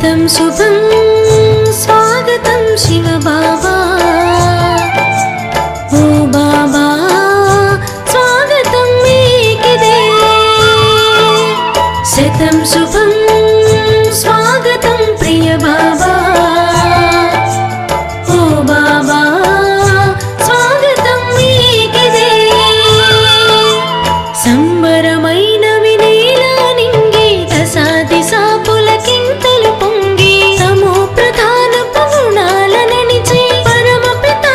శతం శుభం స్వాగతం శివ బాబా ఓ బాబా స్వాగతం మీకిదే శతం శుభం స్వాగతం ప్రియ బాబా ఓ బాబా స్వాగతం మీకిదే సంబరమైన వినేలా నింగి దశాదిశా పులకింతలు పొంగి తమో ప్రధాన పగుణాలననిచే పరమపితా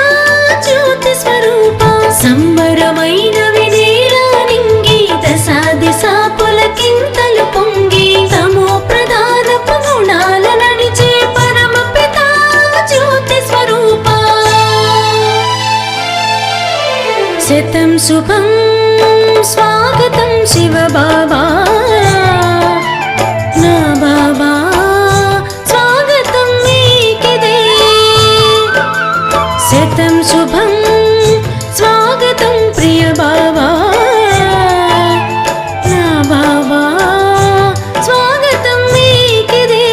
జ్యోతి స్వరూప సంబరమైన వినేలా నింగి దశాదిశా పులకింతలు పొంగి తమో ప్రధాన పగుణాలననిచే పరమపితా జ్యోతి స్వరూప శతం శుభం స్వాగతం శివ బాబా నా బాబా స్వాగతం మీకిదే శతం శుభం స్వాగతం ప్రియ బాబా నా బాబా స్వాగతం మీకిదే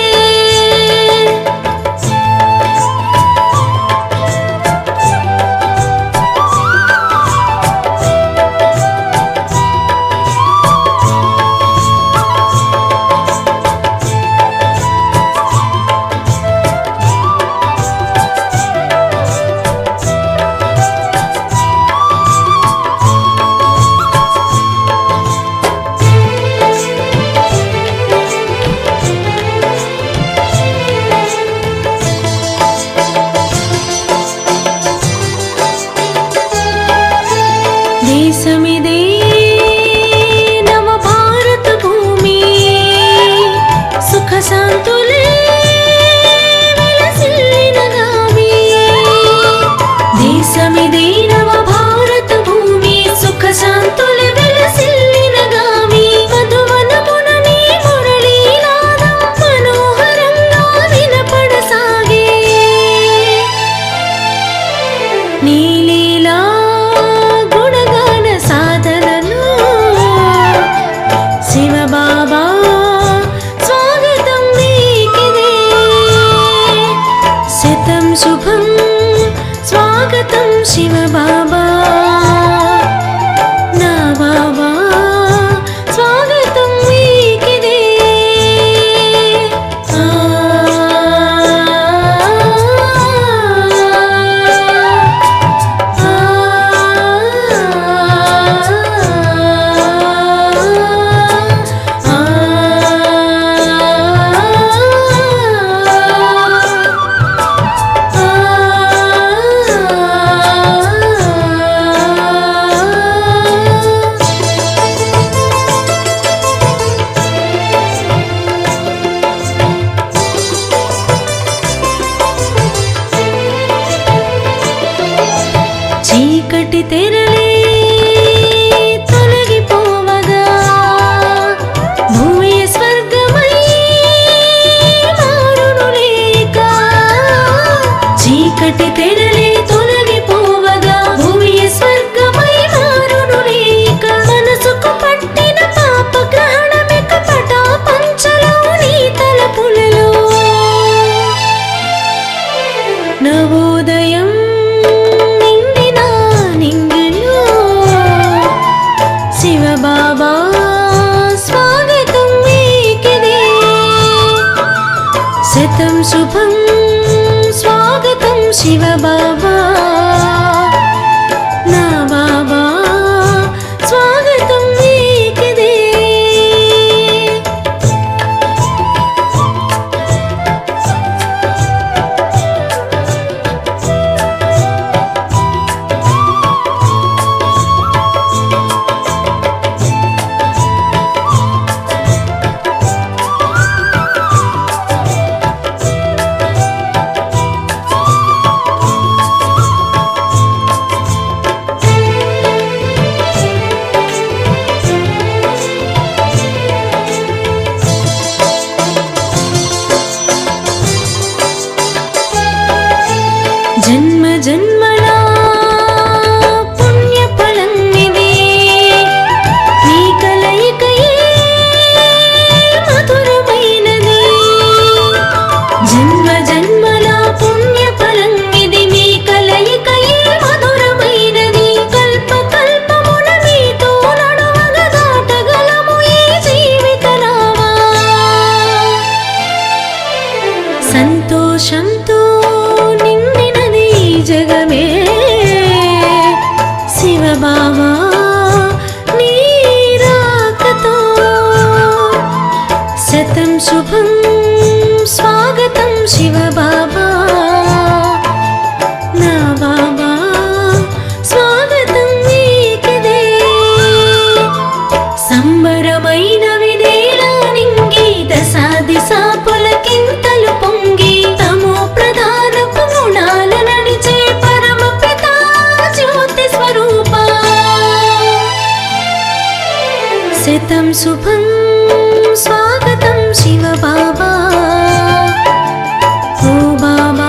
దేశమిదే నవ భారత భూమి సుఖ శాంతులే వెలసిల్లిన గామి దేశమిదే నవ భారత భూమి సుఖ శాంతులే వెలసిల్లిన గామి మధువనమున నీ మురళీనాదం మనోహరంగా వినపడసాగే నీ లీలా సాధనలు శివ బాబా స్వాగతం మీకిదే శతం శుభం స్వాగతం శివ బాబా నా బాబా స్వాగతం మీకిదే చీకటి తెరలే తొలగిపోవగా భూమి స్వర్గమై మారును లేక చీకటి తెరలే తొలగిపోవగా భూమి స్వర్గమై మారును లేక మనసుకు పట్టిన పాప గ్రహణమిక పటా పంచలో నీ తలపులలో నవోదయం శివ బాబా స్వాగతం మీకిదే శతం శుభం స్వాగతం శివ బాబా నా బాబా స్వాగతం మీకిదే జన్మ జన్మల పుణ్య ఫలమిది నీ కలయికయే మధురమైనది బాబా నీ రాకతో శతం శుభం స్వాగతం శివ బాబా నా బాబా స్వాగతం నీకిదే సంబరమైన వినేల నింగి దశా దిశా పులకింతలు పొంగి తమో ప్రధానపు గుణాల నడిచే పరమ పితా జ్యోతి స్వరూప శతం శుభం స్వాగతం శివ బాబా ఓ బాబా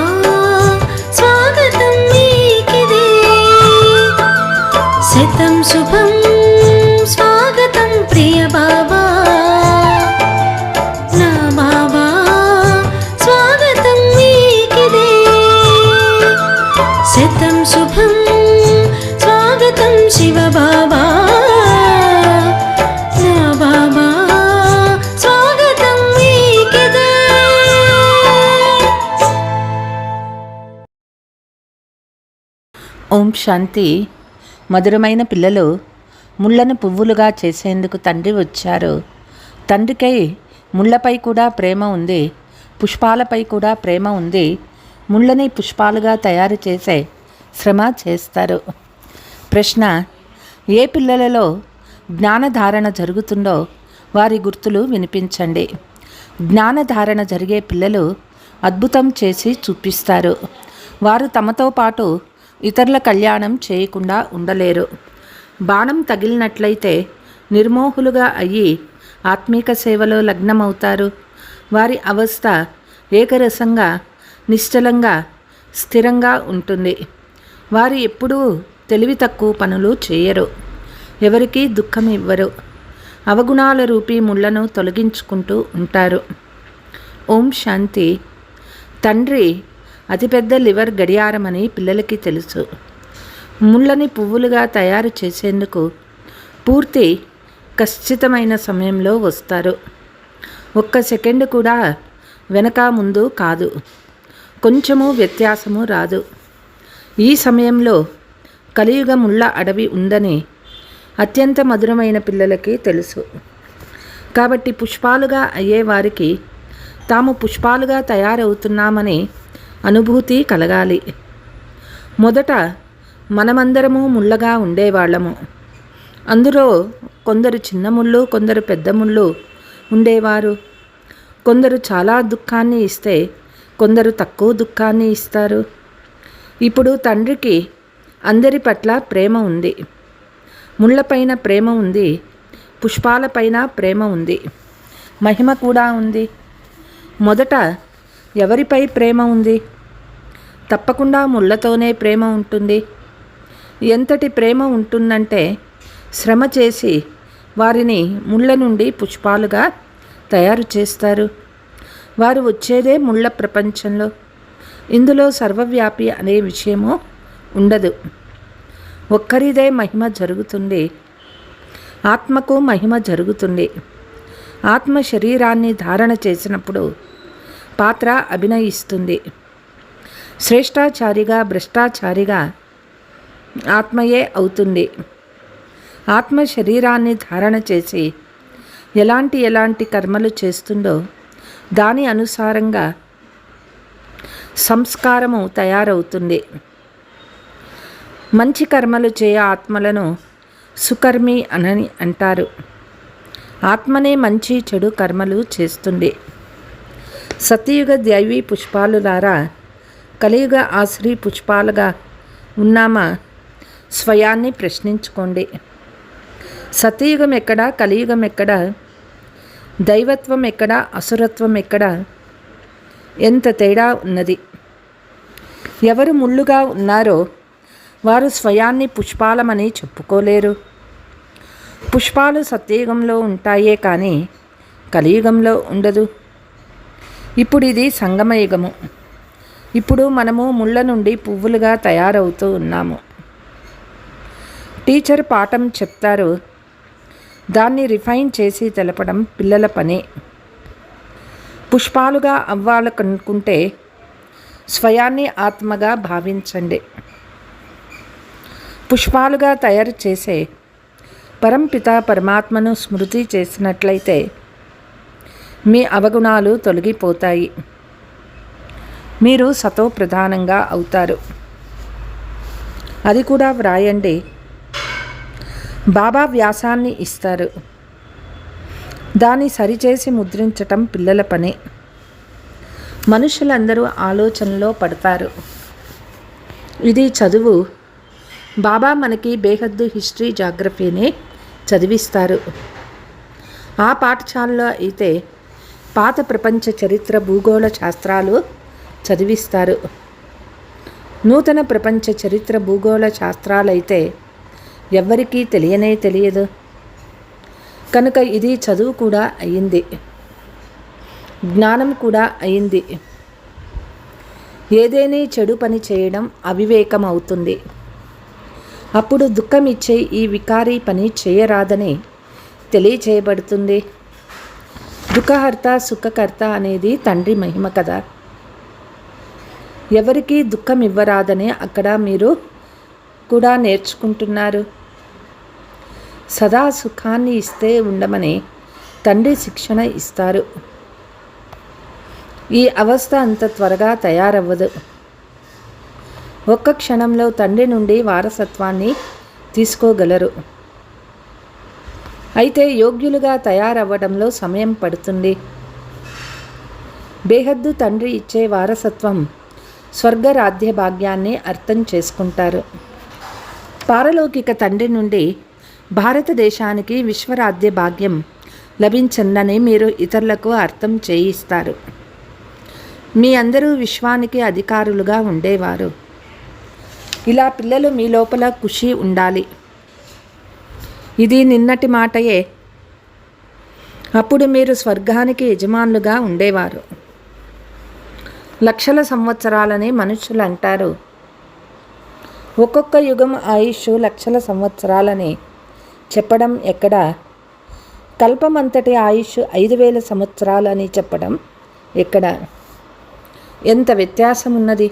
స్వాగతం నీకిదే శతం శుభం స్వాగతం ప్రియ బాబా నా బాబా స్వాగతం నీకిదే శతం శుభం స్వాగతం శివ బాబా నా బాబా స్వాగతం నీకిదే. ఓం శాంతి. మధురమైన పిల్లలు, ముళ్ళను పువ్వులుగా చేసేందుకు తండ్రి వచ్చారు. తండ్రికై ముళ్ళపై కూడా ప్రేమ ఉంది, పుష్పాలపై కూడా ప్రేమ ఉంది. ముళ్ళని పుష్పాలుగా తయారు చేసే శ్రమ చేస్తారు. ప్రశ్న: ఏ పిల్లలలో జ్ఞానధారణ జరుగుతుందో వారి గుర్తులు వినిపించండి. జ్ఞానధారణ జరిగే పిల్లలు అద్భుతం చేసి చూపిస్తారు. వారు తమతో పాటు ఇతరుల కళ్యాణం చేయకుండా ఉండలేరు. బాణం తగిలినట్లయితే నిర్మోహులుగా అయ్యి ఆత్మీక సేవలో లగ్నమవుతారు. వారి అవస్థ ఏకరసంగా, నిశ్చలంగా, స్థిరంగా ఉంటుంది. వారు ఎప్పుడూ తెలివి తక్కువ పనులు చేయరు. ఎవరికీ దుఃఖం ఇవ్వరు. అవగుణాల రూపీ ముళ్ళను తొలగించుకుంటూ ఉంటారు. ఓం శాంతి. తండ్రి అతిపెద్ద లివర్ గడియారమని పిల్లలకి తెలుసు. ముళ్ళని పువ్వులుగా తయారు చేసేందుకు పూర్తి ఖచ్చితమైన సమయంలో వస్తారు. ఒక్క సెకండ్ కూడా వెనక ముందు కాదు, కొంచెము వ్యత్యాసము రాదు. ఈ సమయంలో కలియుగ ముళ్ళ అడవి ఉందని అత్యంత మధురమైన పిల్లలకి తెలుసు. కాబట్టి పుష్పాలుగా అయ్యేవారికి తాము పుష్పాలుగా తయారవుతున్నామని అనుభూతి కలగాలి. మొదట మనమందరము ముళ్ళగా ఉండేవాళ్ళము. అందులో కొందరు చిన్న ముళ్ళు, కొందరు పెద్ద ముళ్ళు ఉండేవారు. కొందరు చాలా దుఃఖాన్ని ఇస్తే కొందరు తక్కువ దుఃఖాన్ని ఇస్తారు. ఇప్పుడు తండ్రికి అందరి పట్ల ప్రేమ ఉంది. ముళ్ళపైన ప్రేమ ఉంది, పుష్పాలపైన ప్రేమ ఉంది, మహిమ కూడా ఉంది. మొదట ఎవరిపై ప్రేమ ఉంది? తప్పకుండా ముళ్ళతోనే ప్రేమ ఉంటుంది. ఎంతటి ప్రేమ ఉంటుందంటే శ్రమ చేసి వారిని ముళ్ళ నుండి పుష్పాలుగా తయారు చేస్తారు. వారు వచ్చేదే ముళ్ళ ప్రపంచంలో. ఇందులో సర్వవ్యాపి అనే విషయము ఉండదు. ఒక్కరిదే మహిమ జరుగుతుంది. ఆత్మకు మహిమ జరుగుతుంది. ఆత్మ శరీరాన్ని ధారణ చేసినప్పుడు పాత్ర అభినయిస్తుంది. శ్రేష్టాచారిగా భ్రష్టాచారిగా ఆత్మయే అవుతుంది. ఆత్మ శరీరాన్ని ధారణ చేసి ఎలాంటి కర్మలు చేస్తుందో దాని అనుసారంగా సంస్కారము తయారవుతుంది. మంచి కర్మలు చేయ ఆత్మలను సుకర్మి అని అంటారు. ఆత్మనే మంచి చెడు కర్మలు చేస్తుంది. సతయుగ దైవీ పుష్పాలులారా, కలియుగ ఆశ్రీ పుష్పాలుగా ఉన్నామా? స్వయాన్ని ప్రశ్నించుకోండి. సతయుగం ఎక్కడ, కలియుగం ఎక్కడ? దైవత్వం ఎక్కడ, అసురత్వం ఎక్కడ? ఎంత తేడా ఉన్నది! ఎవరు ముళ్ళుగా ఉన్నారో వారు స్వయాన్ని పుష్పాలమని చెప్పుకోలేరు. పుష్పాలు సత్యయుగంలో ఉంటాయే కానీ కలియుగంలో ఉండదు. ఇప్పుడు ఇది సంగమయుగము. ఇప్పుడు మనము ముళ్ళ నుండి పువ్వులుగా తయారవుతూ ఉన్నాము. టీచర్ పాఠం చెప్తారు, దాన్ని రిఫైన్ చేసి తెలపడం పిల్లల పని. పుష్పాలుగా అవ్వాలనుకుంటే స్వయాన్ని ఆత్మగా భావించండి. పుష్పాలుగా తయారు చేసే పరంపిత పరమాత్మను స్మృతి చేసినట్లయితే మీ అవగుణాలు తొలగిపోతాయి. మీరు సతో ప్రధానంగా అవుతారు. అది కూడా వ్రాయండి. బాబా వ్యాసాన్ని ఇస్తారు. దాన్ని సరిచేసి ముద్రించటం పిల్లల పని. మనుషులందరూ ఆలోచనలో పడతారు. ఇది చదువు. బాబా మనకి బేహద్దు హిస్టరీ జాగ్రఫీని చదివిస్తారు. ఆ పాఠశాలలో అయితే పాత ప్రపంచ చరిత్ర భూగోళ శాస్త్రాలు చదివిస్తారు. నూతన ప్రపంచ చరిత్ర భూగోళ శాస్త్రాలైతే ఎవ్వరికీ తెలియదు. కనుక ఇది చదువు కూడా అయింది, జ్ఞానం కూడా అయింది. ఏదేని చెడు పని చేయడం అవివేకం అవుతుంది. అప్పుడు దుఃఖం ఇచ్చే ఈ వికారీ పని చేయరాదని తెలియచేయబడుతుంది. దుఃఖహర్త సుఖకర్త అనేది తండ్రి మహిమ కదా. ఎవరికీ దుఃఖం ఇవ్వరాదని అక్కడ మీరు కూడా నేర్చుకుంటున్నారు. సదా సుఖాన్ని ఇస్తే ఉండమని తండ్రి శిక్షణ ఇస్తారు. ఈ అవస్థ అంత త్వరగా తయారవ్వదు. ఒక్క క్షణంలో తండ్రి నుండి వారసత్వాన్ని తీసుకోగలరు. అయితే యోగ్యులుగా తయారవ్వడంలో సమయం పడుతుంది. బేహద్దు తండ్రి ఇచ్చే వారసత్వం స్వర్గరాధ్య భాగ్యాన్ని అర్థం చేసుకుంటారు. పారలౌకిక తండ్రి నుండి భారతదేశానికి విశ్వరాధ్య భాగ్యం లభించిందని మీరు ఇతరులకు అర్థం చేయిస్తారు. మీ అందరూ విశ్వానికి అధికారులుగా ఉండేవారు. ఇలా పిల్లలు మీ లోపల ఖుషి ఉండాలి. ఇది నిన్నటి మాటయే. అప్పుడు మీరు స్వర్గానికి యజమానులుగా ఉండేవారు. లక్షల సంవత్సరాలని మనుషులు అంటారు. ఒక్కొక్క యుగం ఆయుష్ లక్షల సంవత్సరాలని చెప్పడం ఎక్కడ? కల్పమంతటి ఆయుష్ 5000 సంవత్సరాలని చెప్పడం ఎక్కడ? ఎంత వ్యత్యాసం ఉన్నది!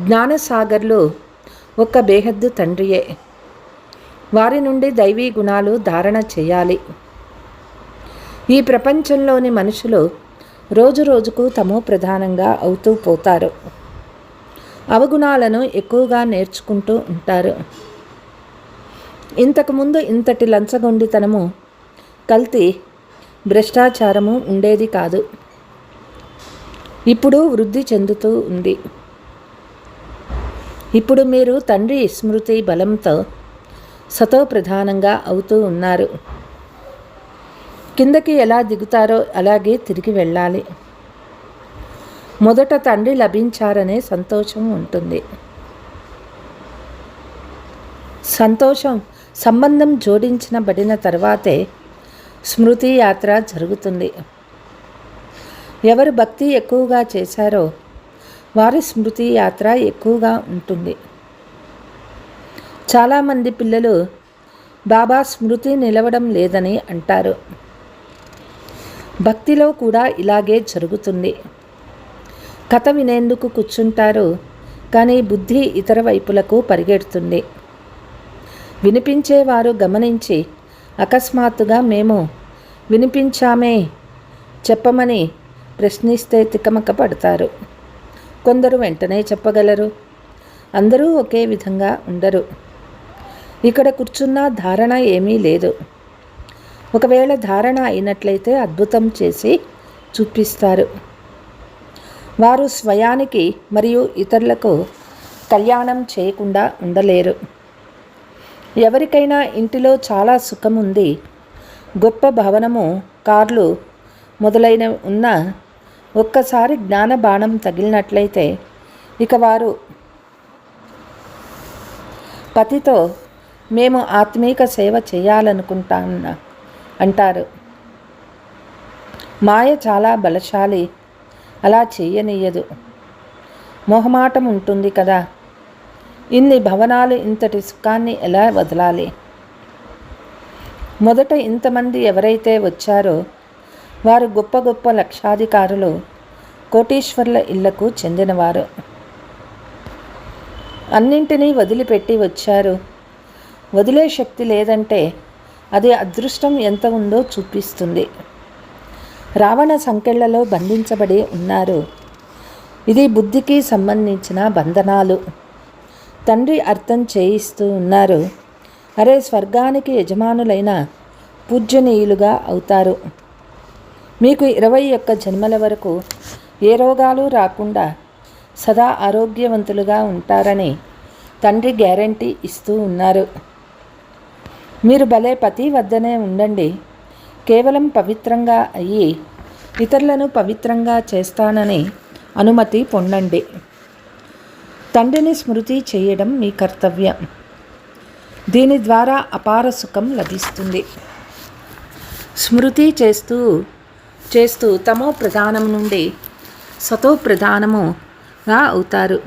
జ్ఞానసాగర్లు ఒక్క బేహద్దు తండ్రియే. వారి నుండి దైవీ గుణాలు ధారణ చేయాలి. ఈ ప్రపంచంలోని మనుషులు రోజు రోజుకు తమో ప్రధానంగా అవుతూ పోతారు. అవగుణాలను ఎక్కువగా నేర్చుకుంటూ ఉంటారు. ఇంతకుముందు ఇంతటి లంచగొండితనము, కల్తీ, భ్రష్టాచారము ఉండేది కాదు. ఇప్పుడు వృద్ధి చెందుతూ ఉంది. ఇప్పుడు మీరు తండ్రి స్మృతి బలంతో సతో ప్రధానంగా అవుతూ ఉన్నారు. కిందకి ఎలా దిగుతారో అలాగే తిరిగి వెళ్ళాలి. మొదట తండ్రి లభించారనే సంతోషం ఉంటుంది. సంబంధం జోడించబడిన తర్వాతే స్మృతి యాత్ర జరుగుతుంది. ఎవరు భక్తి ఎక్కువగా చేశారో వారి స్మృతి యాత్ర ఎక్కువగా ఉంటుంది. చాలామంది పిల్లలు బాబా స్మృతి నిలవడం లేదని అంటారు. భక్తిలో కూడా ఇలాగే జరుగుతుంది. కథ వినేందుకు కూర్చుంటారు, కానీ బుద్ధి ఇతర వైపులకు పరిగెడుతుంది. వినిపించేవారు గమనించి అకస్మాత్తుగా మేము వినిపించామే చెప్పమని ప్రశ్నిస్తే తికమక పడతారు. కొందరు వెంటనే చెప్పగలరు. అందరూ ఒకే విధంగా ఉండరు. ఇక్కడ కూర్చున్న ధారణ ఏమీ లేదు. ఒకవేళ ధారణ అయినట్లయితే అద్భుతం చేసి చూపిస్తారు. వారు స్వయానికి మరియు ఇతరులకు కళ్యాణం చేయకుండా ఉండలేరు. ఎవరికైనా ఇంటిలో చాలా సుఖం ఉంది, గొప్ప భవనము, కార్లు మొదలైనవి ఉన్న ఒక్కసారి జ్ఞాన బాణం తగిలినట్లయితే ఇక వారు పతితో మేము ఆత్మీక సేవ చేయాలనుకుంటాను అంటారు. మాయ చాలా బలశాలి, అలా చేయనీయదు. మొహమాటం ఉంటుంది కదా. ఇన్ని భవనాలు, ఇంతటి సుఖాన్ని ఎలా వదలాలి? మొదట ఇంతమంది ఎవరైతే వచ్చారో వారు గొప్ప గొప్ప లక్షాధికారులు, కోటీశ్వర్ల ఇళ్లకు చెందినవారు. అన్నింటినీ వదిలిపెట్టి వచ్చారు. వదిలే శక్తి లేదంటే అది అదృష్టం ఎంత ఉందో చూపిస్తుంది. రావణ సంకెళ్లలో బంధించబడి ఉన్నారు. ఇది బుద్ధికి సంబంధించిన బంధనాలు. తండ్రి అర్థం చేయిస్తూ ఉన్నారు. అరే, స్వర్గానికి యజమానులైన పూజ్యనీయులుగా అవుతారు. మీకు 21 జన్మల వరకు ఏ రోగాలు రాకుండా సదా ఆరోగ్యవంతులుగా ఉంటారని తండ్రి గ్యారంటీ ఇస్తూ ఉన్నారు. మీరు భలే పతి వద్దనే ఉండండి. కేవలం పవిత్రంగా అయ్యి ఇతరులను పవిత్రంగా చేస్తానని అనుమతి పొందండి. తండ్రిని స్మృతి చేయడం మీ కర్తవ్యం. దీని ద్వారా అపార సుఖం లభిస్తుంది. స్మృతి చేస్తూ చేస్తూ తమో ప్రధానం నుండి సతో ప్రధానముగా అవుతారు.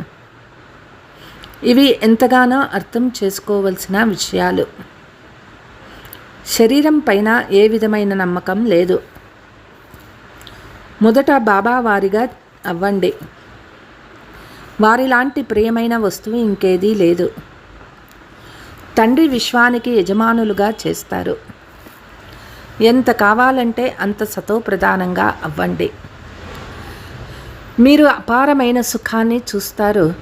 ఇవి ఎంతగానో అర్థం చేసుకోవలసిన విషయాలు. శరీరం పైన ఏ విధమైన నమ్మకం లేదు. మొదట బాబా వారిగా అవ్వండి. వారిలాంటి ప్రియమైన వస్తువు ఇంకేదీ లేదు. తండ్రి విశ్వానికి యజమానులుగా చేస్తారు. ఎంత కావాలంటే అంత సతో ప్రధానంగా అవ్వండి. మీరు అపారమైన సుఖాన్ని చూస్తారు.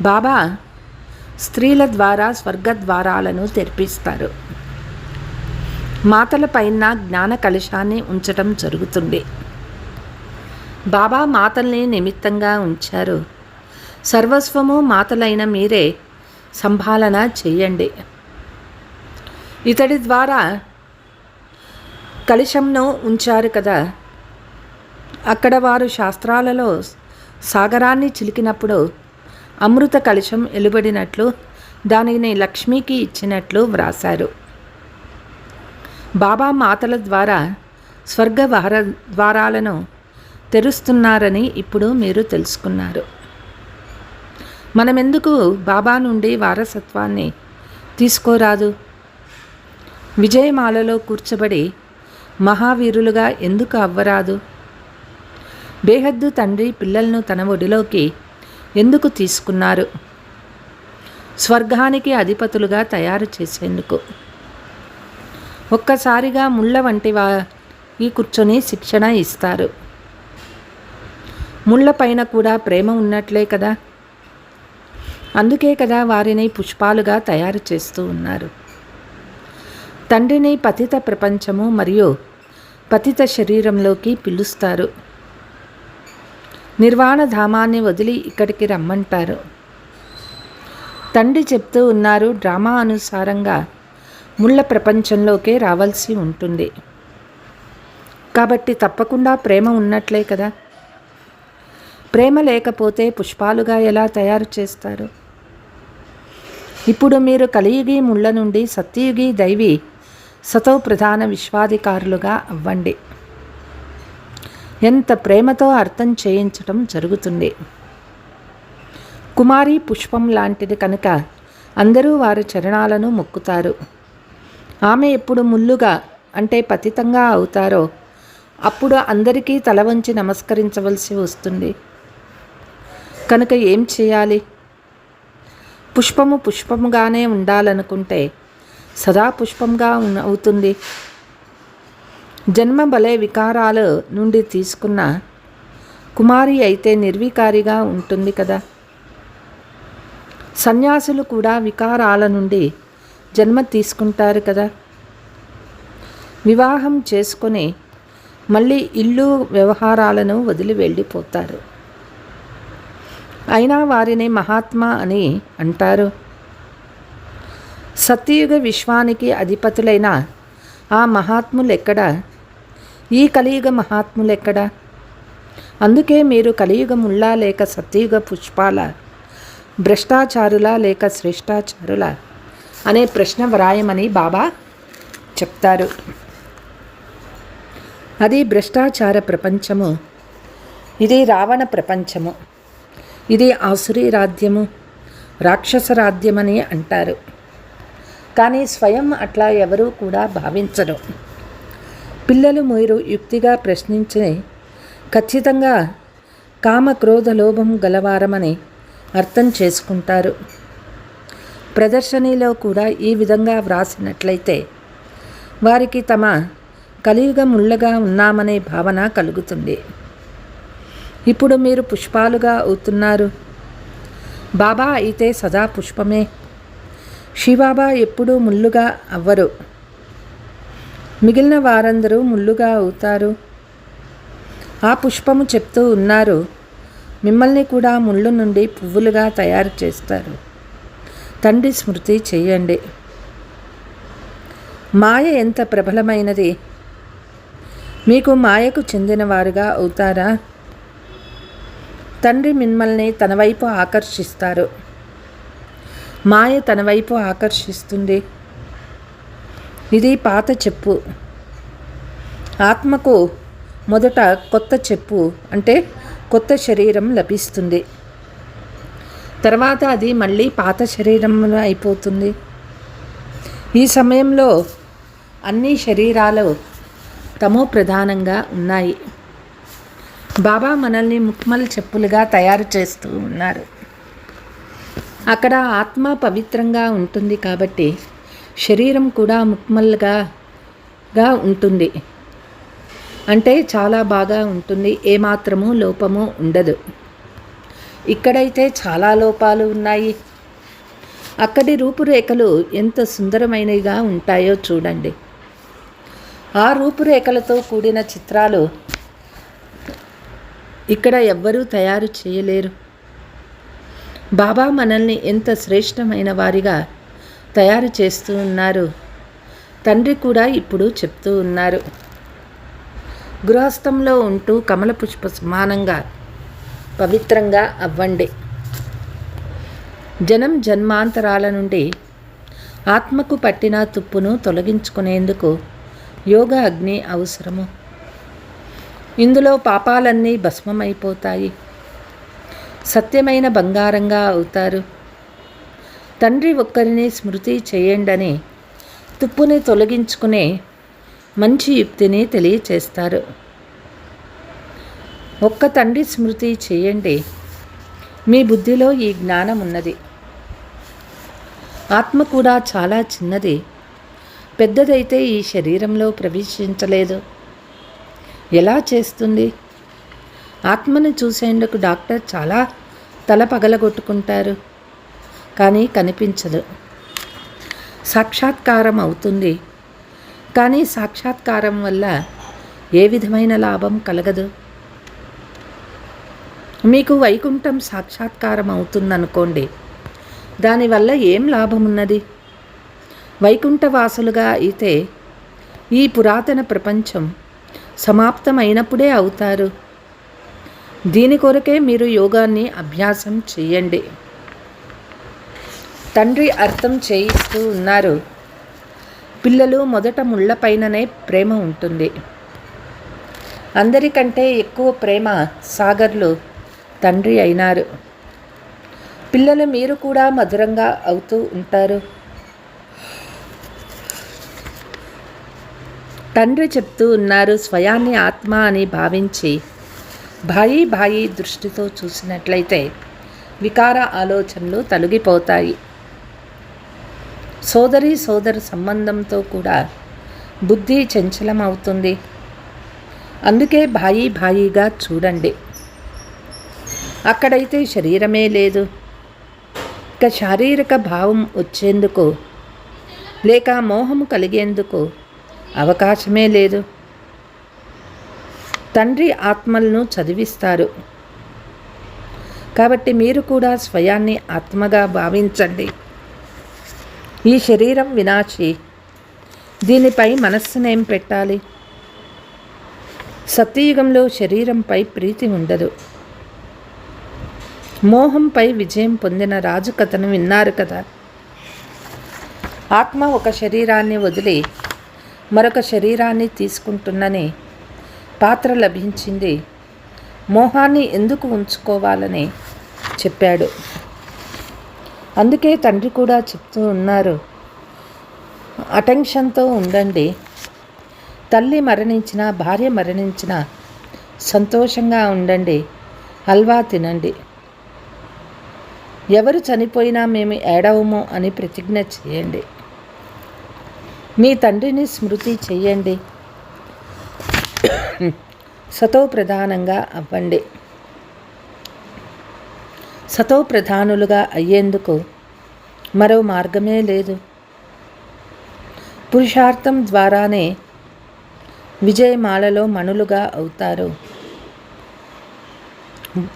బాబా స్త్రీల ద్వారా స్వర్గద్వారాలను తెరిపిస్తారు. మాతల పైన జ్ఞాన కలశాన్ని ఉంచటం జరుగుతుంది. బాబా మాతల్ని నిమిత్తంగా ఉంచారు. సర్వస్వము మాతలైన మీరే సంభాలన చేయండి. ఇతడి ద్వారా కలశంను ఉంచారు కదా. అక్కడ వారు శాస్త్రాలలో సాగరాన్ని చిలికినప్పుడు అమృత కలశం ఎలుబడినట్లు దానిని లక్ష్మికి ఇచ్చినట్లు వ్రాశారు. బాబా మాతల ద్వారా స్వర్గ ద్వారాలను తెరుస్తున్నారని ఇప్పుడు మీరు తెలుసుకున్నారు. మనమెందుకు బాబా నుండి వారసత్వాన్ని తీసుకోరాదు? విజయమాలలో కూర్చబడి మహావీరులుగా ఎందుకు అవ్వరాదు? బేహద్దు తండ్రి పిల్లలను తన ఒడిలోకి ఎందుకు తీసుకున్నారు? స్వర్గానికి అధిపతులుగా తయారు చేసేందుకు. ఒక్కసారిగా ముళ్ళ వంటి వారి కూర్చొని శిక్షణ ఇస్తారు. ముళ్ళ పైన కూడా ప్రేమ ఉన్నట్లే కదా. అందుకే కదా వారిని పుష్పాలుగా తయారు చేస్తూ ఉన్నారు. తండ్రిని పతిత ప్రపంచము మరియు పతిత శరీరంలోకి పిలుస్తారు. నిర్వాణ ధామాన్ని వదిలి ఇక్కడికి రమ్మంటారు. తండ్రి చెప్తూ ఉన్నారు, డ్రామా అనుసారంగా ముళ్ళ ప్రపంచంలోకే రావాల్సి ఉంటుంది. కాబట్టి తప్పకుండా ప్రేమ ఉన్నట్లే కదా. ప్రేమ లేకపోతే పుష్పాలుగా ఎలా తయారు చేస్తారు? ఇప్పుడు మీరు కలియుగి ముళ్ళ నుండి సత్యయుగి దైవి సతో ప్రధాన విశ్వాధికారులుగా అవ్వండి. ఎంత ప్రేమతో అర్థం చేయించటం జరుగుతుంది. కుమారి పుష్పం లాంటిది కనుక అందరూ వారి చరణాలను మొక్కుతారు. ఆమె ఎప్పుడు ముల్లుగా అంటే పతితంగా అవుతారో అప్పుడు అందరికీ తల వంచి నమస్కరించవలసి వస్తుంది. కనుక ఏం చేయాలి? పుష్పము పుష్పముగానే ఉండాలనుకుంటే సదా పుష్పంగా అవుతుంది. జన్మ భలే వికారాల నుండి తీసుకున్న కుమారి అయితే నిర్వికారిగా ఉంటుంది కదా. సన్యాసులు కూడా వికారాల నుండి జన్మ తీసుకుంటారు కదా. వివాహం చేసుకొని మళ్ళీ ఇల్లు వ్యవహారాలను వదిలి వెళ్ళిపోతారు. అయినా వారిని మహాత్మా అని అంటారు. సత్యయుగ విశ్వానికి అధిపతులైన ఆ మహాత్ములెక్కడా? ఈ కలియుగ మహాత్ములెక్కడా? అందుకే మీరు కలియుగముల్లా లేక సత్యయుగ పుష్పాల, భ్రష్టాచారుల లేక శ్రేష్టాచారుల అనే ప్రశ్న వ్రాయమని బాబా చెప్తారు. అది భ్రష్టాచార ప్రపంచము. ఇది రావణ ప్రపంచము. ఇది ఆసురీ రాజ్యము, రాక్షస రాజ్యమని అంటారు. కానీ స్వయం అట్లా ఎవరూ కూడా భావించరు. పిల్లలు మీరు యుక్తిగా ప్రశ్నించి ఖచ్చితంగా కామ క్రోధ లోభం గలవారమని అర్థం చేసుకుంటారు. ప్రదర్శనలో కూడా ఈ విధంగా వ్రాసినట్లయితే వారికి తమ కలియుగముళ్ళగా ఉన్నామనే భావన కలుగుతుంది. ఇప్పుడు మీరు పుష్పాలుగా అవుతున్నారు. బాబా అయితే సదా పుష్పమే. శివబాబా ఎప్పుడూ ముళ్ళుగా అవ్వరు. మిగిలిన వారందరూ ముళ్ళుగా అవుతారు. ఆ పుష్పము చెప్తూ ఉన్నారు, మిమ్మల్ని కూడా ముళ్ళు నుండి పువ్వులుగా తయారు చేస్తారు. తండ్రి స్మృతి చేయండి. మాయ ఎంత ప్రబలమైనది. మీకు మాయకు చెందినవారుగా అవుతారా? తండ్రి మిమ్మల్ని తన వైపు ఆకర్షిస్తారు. మాయ తన వైపు ఆకర్షిస్తుంది. ఇది పాత చెప్పు. ఆత్మకు మొదట కొత్త చెప్పు అంటే కొత్త శరీరం లభిస్తుంది. తర్వాత అది మళ్ళీ పాత శరీరంలో అయిపోతుంది. ఈ సమయంలో అన్ని శరీరాలు తమో ప్రధానంగా ఉన్నాయి. బాబా మనల్ని ముక్మల్ చెప్పులుగా తయారు చేస్తూ ఉన్నారు. అక్కడ ఆత్మ పవిత్రంగా ఉంటుంది కాబట్టి శరీరం కూడా ముక్మల్గా ఉంటుంది. అంటే చాలా బాగా ఉంటుంది. ఏమాత్రము లోపము ఉండదు. ఇక్కడైతే చాలా లోపాలు ఉన్నాయి. అక్కడి రూపురేఖలు ఎంత సుందరమైనవిగా ఉంటాయో చూడండి. ఆ రూపురేఖలతో కూడిన చిత్రాలు ఇక్కడ ఎవ్వరూ తయారు చేయలేరు. బాబా మనల్ని ఎంత శ్రేష్టమైన వారిగా తయారు చేస్తూ ఉన్నారు. తండ్రి కూడా ఇప్పుడు చెప్తూ ఉన్నారు, గృహస్థంలో ఉంటూ కమల పుష్ప సమానంగా పవిత్రంగా అవ్వండి. జనం జన్మాంతరాల నుండి ఆత్మకు పట్టిన తుప్పును తొలగించుకునేందుకు యోగ అగ్ని అవసరము. ఇందులో పాపాలన్నీ భస్మమైపోతాయి. సత్యమైన బంగారంగా అవుతారు. తండ్రి ఒక్కరిని స్మృతి చేయండని తుప్పుని తొలగించుకునే మంచి యుక్తిని తెలియచేస్తారు. ఒక్క తండ్రి స్మృతి చేయండి. మీ బుద్ధిలో ఈ జ్ఞానం ఉన్నది. ఆత్మ కూడా చాలా చిన్నది. పెద్దదైతే ఈ శరీరంలో ప్రవేశించలేదు. ఎలా చేస్తుంది? ఆత్మను చూసేందుకు డాక్టర్ చాలా తల పగలగొట్టుకుంటారు, కానీ కనిపించదు. సాక్షాత్కారం అవుతుంది, కానీ సాక్షాత్కారం వల్ల ఏ విధమైన లాభం కలగదు. మీకు వైకుంఠం సాక్షాత్కారం అవుతుందనుకోండి, దానివల్ల ఏం లాభం ఉన్నది? వైకుంఠవాసులుగా అయితే ఈ పురాతన ప్రపంచం సమాప్తమైనప్పుడే అవుతారు. దీని కొరకే మీరు యోగాన్ని అభ్యాసం చేయండి. తండ్రి అర్థం చేయిస్తూ ఉన్నారు, పిల్లలు మొదట ముళ్ళపైననే ప్రేమ ఉంటుంది. అందరికంటే ఎక్కువ ప్రేమ సాగర్లు తండ్రి అయినారు. పిల్లలు మీరు కూడా మధురంగా అవుతూ ఉంటారు. తండ్రి చెప్తూ ఉన్నారు, స్వయాన్ని ఆత్మ అని భావించి భాయి భాయి దృష్టితో చూసినట్లయితే వికార ఆలోచనలు తొలగిపోతాయి. సోదరి సోదర సంబంధంతో కూడా బుద్ధి చంచలమవుతుంది. అందుకే భాయి భాయిగా చూడండి. అక్కడైతే శరీరమే లేదు. ఇక శారీరక భావం వచ్చేందుకు లేక మోహము కలిగేందుకు అవకాశమే లేదు. తండ్రి ఆత్మలను చదివిస్తారు. కాబట్టి మీరు కూడా స్వయాన్ని ఆత్మగా భావించండి. ఈ శరీరం వినాశి. దీనిపై మనస్సునేం పెట్టాలి? సత్యయుగంలో శరీరంపై ప్రీతి ఉండదు. మోహంపై విజయం పొందిన రాజు కథను విన్నారు కదా. ఆత్మ ఒక శరీరాన్ని వదిలి మరొక శరీరాన్ని తీసుకుంటున్నని పాత్ర లభించింది. మోహాన్ని ఎందుకు ఉంచుకోవాలని చెప్పాడు. అందుకే తండ్రి కూడా చెప్తూ ఉన్నారు, అటెన్షన్తో ఉండండి. తల్లి మరణించిన, భార్య మరణించిన సంతోషంగా ఉండండి. హల్వా తినండి. ఎవరు చనిపోయినా మేము ఏడవము అని ప్రతిజ్ఞ చేయండి. మీ తండ్రిని స్మృతి చెయ్యండి. సతో ప్రధానంగా అవ్వండి. సతో ప్రధానులుగా అయ్యేందుకు మరో మార్గమే లేదు. పురుషార్థం ద్వారానే విజయమాలలో మణులుగా అవుతారు.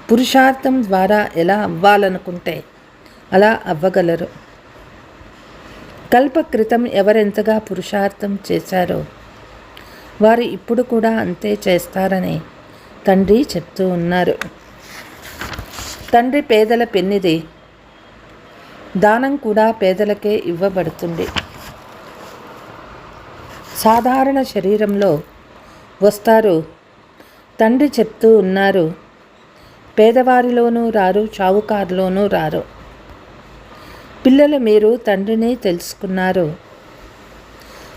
పురుషార్థం ద్వారా ఎలా అవ్వాలనుకుంటే అలా అవ్వగలరు. కల్ప క్రితం ఎవరెంతగా పురుషార్థం చేశారో వారు ఇప్పుడు కూడా అంతే చేస్తారని తండ్రి చెప్తూ ఉన్నారు. తండ్రి పేదల పెన్నిది. దానం కూడా పేదలకే ఇవ్వబడుతుంది. సాధారణ శరీరంలో వస్తారు. తండ్రి చెప్తూ ఉన్నారు, పేదవారిలోనూ రారు, షావుకారులోనూ రారు. పిల్లలు మీరు తండ్రిని తెలుసుకున్నారు.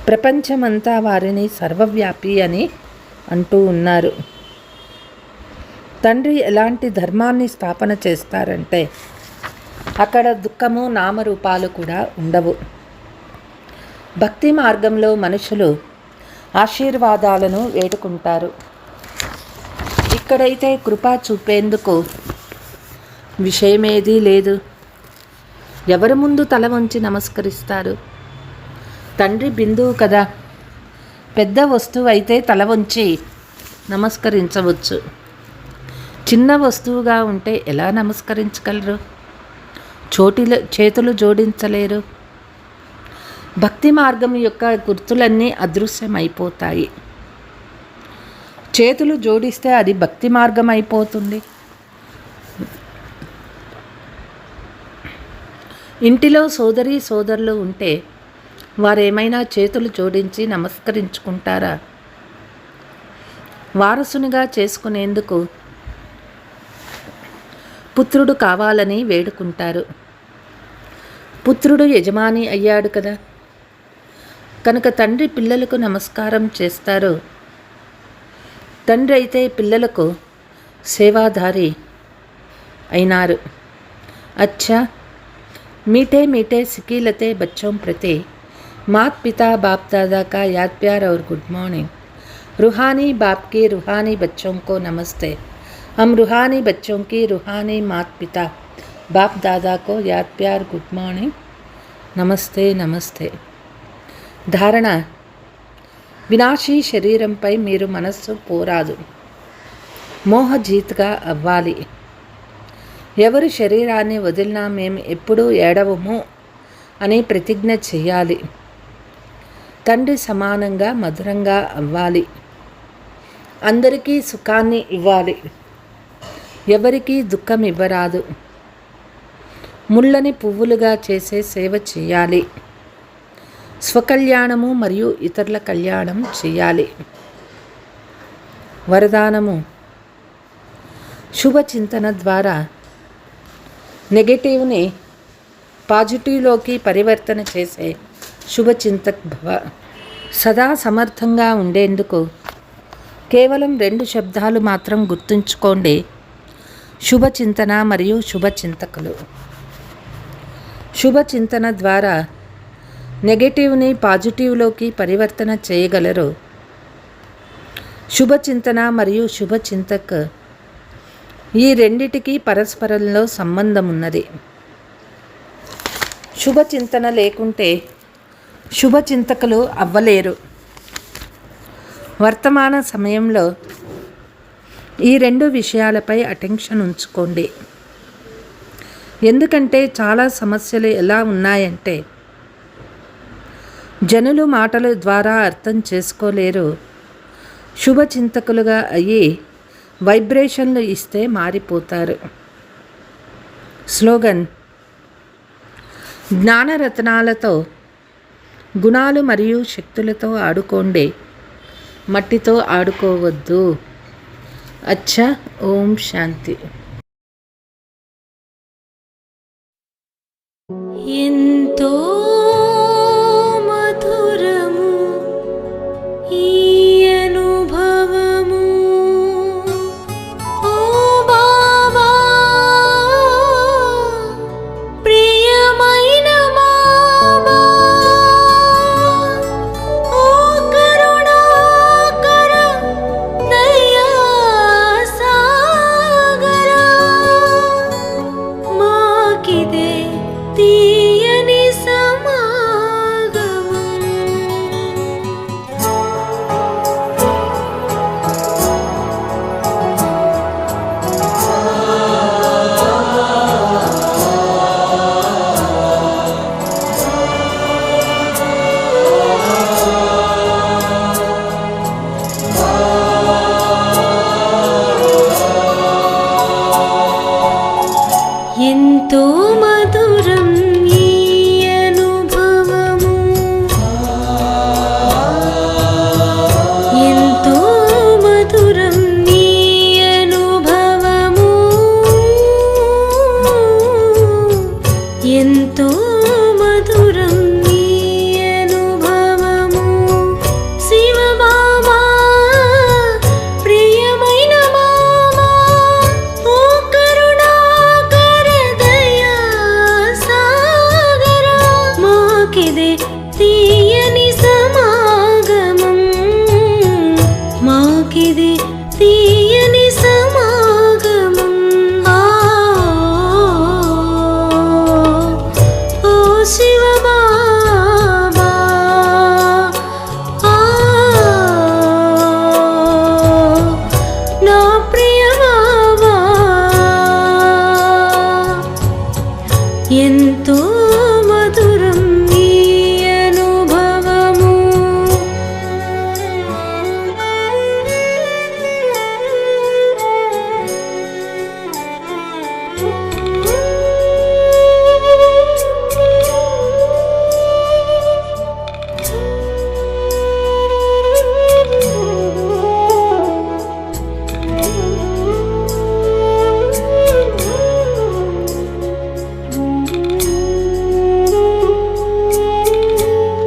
ప్రపంచమంతా వారిని సర్వవ్యాపి అని అంటూ ఉన్నారు. తండ్రి ఎలాంటి ధర్మాన్ని స్థాపన చేస్తారంటే అక్కడ దుఃఖము నామరూపాలు కూడా ఉండవు. భక్తి మార్గంలో మనుషులు ఆశీర్వాదాలను వేడుకుంటారు. ఇక్కడైతే కృప చూపేందుకు విషయమేదీ లేదు. ఎవరి ముందు తల వంచి నమస్కరిస్తారు? తండ్రి బిందువు కదా. పెద్ద వస్తువు అయితే తల వంచి నమస్కరించవచ్చు. చిన్న వస్తువుగా ఉంటే ఎలా నమస్కరించగలరు? చేతులు జోడించలేరు. భక్తి మార్గం యొక్క గుర్తులన్నీ అదృశ్యమైపోతాయి. చేతులు జోడిస్తే అది భక్తి మార్గం అయిపోతుంది. ఇంటిలో సోదరి సోదరులు ఉంటే వారేమైనా చేతులు జోడించి నమస్కరించుకుంటారా? వారసునిగా చేసుకునేందుకు పుత్రుడు కావాలని వేడుకుంటారు. పుత్రుడు యజమాని అయ్యాడు కదా, కనుక తండ్రి పిల్లలకు నమస్కారం చేస్తారు. తండ్రి అయితే పిల్లలకు సేవాదారి అయినారు. అచ్చా, मीठे मीठे सिकीलते बच्चों प्रति मात पिता बाप दादा का याद प्यार और गुड मॉर्निंग. रूहानी बाप की रूहानी बच्चों को नमस्ते. हम रूहानी बच्चों की रूहानी मात पिता बाप दादा को याद प्यार गुड मॉर्निंग. नमस्ते नमस्ते. ధారణ: వినాశీ శరీరంపై మీరు మనస్సు పోరాదు. మోహజీత్గా అవ్వాలి. ఎవరు శరీరాన్ని వదిలినా మేము ఎప్పుడూ ఏడవము అని ప్రతిజ్ఞ చేయాలి. తండ్రి సమానంగా మధురంగా అవ్వాలి. అందరికీ సుఖాన్ని ఇవ్వాలి. ఎవరికీ దుఃఖం ఇవ్వరాదు. ముళ్ళని పువ్వులుగా చేసే సేవ చేయాలి. స్వకల్యాణము మరియు ఇతరుల కళ్యాణం చేయాలి. వరదానము: శుభచింతన ద్వారా నెగటివ్ని పాజిటివ్లోకి పరివర్తన చేసే శుభచింతక్ భవ. సదా సమర్థంగా ఉండేందుకు కేవలం 2 శబ్దాలు మాత్రం గుర్తుంచుకోండి: శుభచింతన మరియు శుభచింతకులు. శుభచింతన ద్వారా నెగటివ్ని పాజిటివ్లోకి పరివర్తన చేయగలరు. శుభచింతన మరియు శుభచింతక్ ఈ రెండిటికి పరస్పరంలో సంబంధం ఉన్నది. శుభచింతన లేకుంటే శుభచింతకులు అవ్వలేరు. వర్తమాన సమయంలో ఈ 2 విషయాలపై అటెన్షన్ ఉంచుకోండి. ఎందుకంటే చాలా సమస్యలు ఎలా ఉన్నాయంటే జనులు మాటల ద్వారా అర్థం చేసుకోలేరు. శుభచింతకులుగా అయ్యి వైబ్రేషన్లు ఇస్తే మారిపోతారు. స్లోగన్: జ్ఞానరత్నాలతో గుణాలు మరియు శక్తులతో ఆడుకోండి, మట్టితో ఆడుకోవద్దు. అచ్చా. ఓం శాంతి. ఎంతో మధురము ఈ అనుభవము. ఓ బాబా మాకిది తీయని సమాగమం. ఓ శివ బాబా, నా ప్రియ బాబా, ఎంతో మధురం ఈ అనుభవము.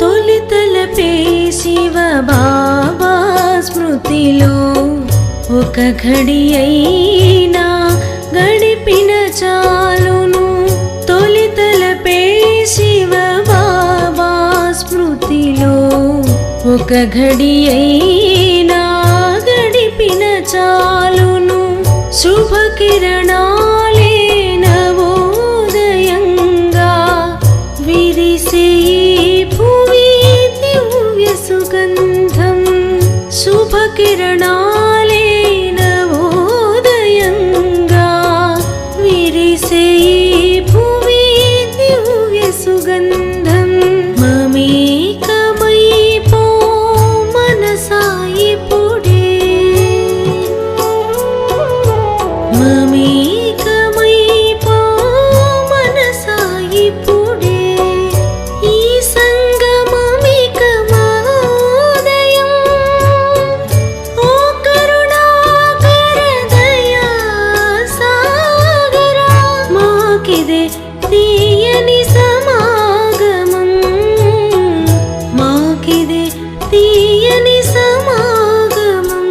తొలితలపే శివ బాబా స్మృతిలో ఒక ఘడి అయినా గడిపిన చాలును. తొలితలపే శివ బాబా స్మృతిలో ఒక ఘడి అయినా గడిపిన చాలును. శుభ కిరణాలే నవోదయంగా విరిసే భువి దివ్య సుగంధం. శుభ కిరణాలే నవోదయంగా విరిసే భువి దివ్య సుగంధం. మమేకమై పో మనసాయి పుడే, మమేకమై పో మనసాయి పుడే. ఈ సంగమమిక మహోదయం. ఓ కరుణాకర దయా సాగర, మాకిదే తీయని సమాగమం. మాకిదే తీయని సమాగమం.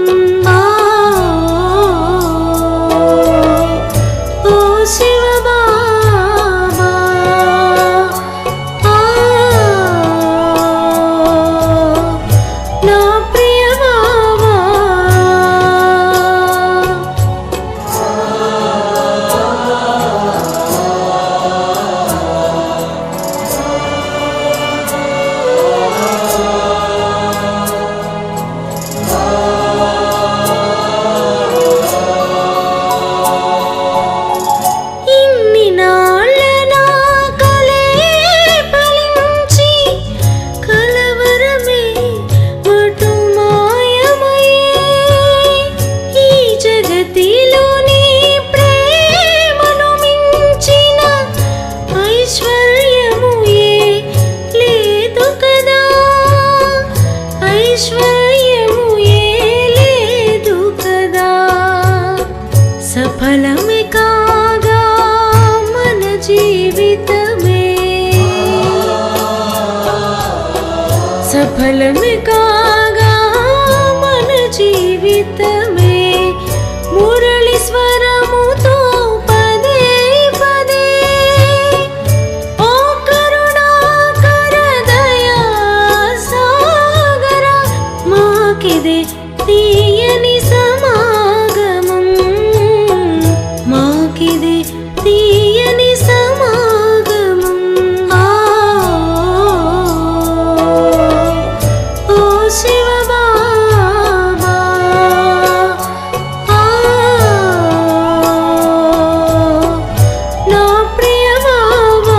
ఓ శివ బాబా, నా ప్రియ బాబా. ఇన్ని నాళ్ళ నా కలే ఫలించి కలవరమే మటు మాయమయే. ఈ జగతిలో నీ ప్రేమను మించిన ఐశ్వర్యము ఏ లేదు కదా. ఐశ్వర్యము ఏ లేదు కదా. సఫలమే కాగా మన జీవితమే, సఫలమే కాగా మన జీవితమే. మురళి స్వరముతో పదే పదే ఓ కరుణాకర దయా సాగర, మాకిదే తీయని సమాగమం. మాకిదే తీయని సమాగమం. ఓ శివ బాబా, నా ప్రియ బాబా.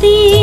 తీయని